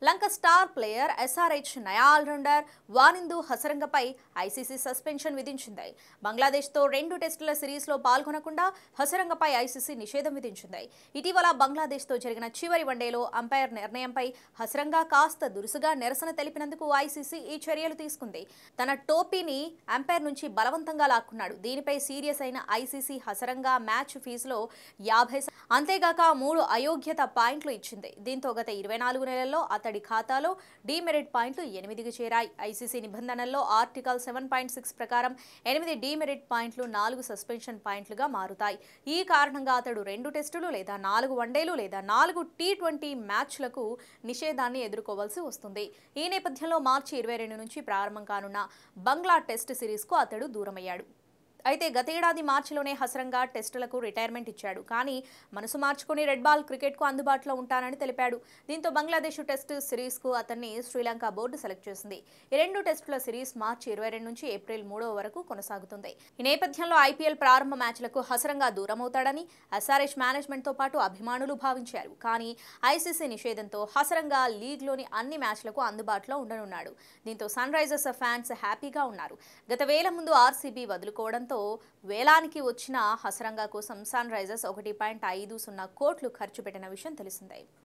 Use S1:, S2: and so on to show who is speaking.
S1: లంక star player SRH నయా allrounder Wanindu హసరంగపై ICC suspension విధించింది. బంగ్లాదేశ్తో 2 టెస్టుల సిరీస్లో పాల్గొనకుండా హసరంగపై ఐసీసీ నిషేధం విధించింది. ఇటీవల బంగ్లాదేశ్తో జరిగిన చివరి వన్డేలో అంపైర్ నిర్ణయంపై హసరంగా కాస్త దురుసుగా నిరసన తెలిపినందుకు ఐసీసీ ఈ చర్యలు తీసుకుంది. తన టోపీని అంపైర్ నుంచి బలవంతంగా లాక్కున్నాడు. దీనిపై సీరియస్ అయిన ఐసీసీ హసరంగా మ్యాచ్ ఫీజులో 50 అంతేగాక 3 అయోగ్యత పాయింట్లు ఇచ్చింది. దీంతో గత 24 నెలల్లో అతడి ఖాతాలో డీమెరిట్ పాయింట్లు 8కి చేరాయి. ఐసీసీ నిబంధనల్లో ఆర్టికల్ 7.6 ప్రకారం 8 డీమెరిట్ పాయింట్లు 4 సస్పెన్షన్ పాయింట్లుగా మారుతాయి. ఈ కారణంగా అతడు 2 టెస్టులు లేదా 4 వన్డేలు లేదా 4 టీ20 మ్యాచ్లకు నిషేధాన్ని ఎదుర్కోవాల్సి వస్తుంది. ఈ నేపథ్యంలో మార్చి 22 నుంచి ప్రారంభం కానున్న బంగ్లా టెస్ట్ సిరీస్కు అతడు దూరమయ్యాడు. అయితే గతేడాది మార్చిలోనే హసరంగా టెస్టులకు రిటైర్మెంట్ ఇచ్చాడు. కానీ మనసు మార్చుకుని రెడ్ బాల్ క్రికెట్కు అందుబాటులో ఉంటానని తెలిపాడు. దీంతో బంగ్లాదేశ్ టెస్ట్ సిరీస్కు అతన్ని శ్రీలంక బోర్డు సెలెక్ట్ చేసింది. ఈ 2 టెస్టుల సిరీస్ మార్చి 22 నుంచి ఏప్రిల్ 3 వరకు కొనసాగుతుంది. ఈ నేపథ్యంలో ఐపీఎల్ ప్రారంభ మ్యాచ్లకు హసరంగా దూరమవుతాడని ఎస్ఆర్హెచ్ మేనేజ్మెంట్తో పాటు అభిమానులు భావించారు. కానీ ఐసీసీ నిషేధంతో హసరంగా లీగ్లోని అన్ని మ్యాచ్లకు అందుబాటులో ఉండనున్నాడు. దీంతో సన్ రైజర్స్ ఫ్యాన్స్ హ్యాపీగా ఉన్నారు. గత వేల ముందు ఆర్సీబీ వదులుకోవడంతో వేలానికి వచ్చిన హసరంగా కోసం సన్ రైజర్స్ 1.50 కోట్లు ఖర్చు పెట్టిన విషయం తెలిసిందే.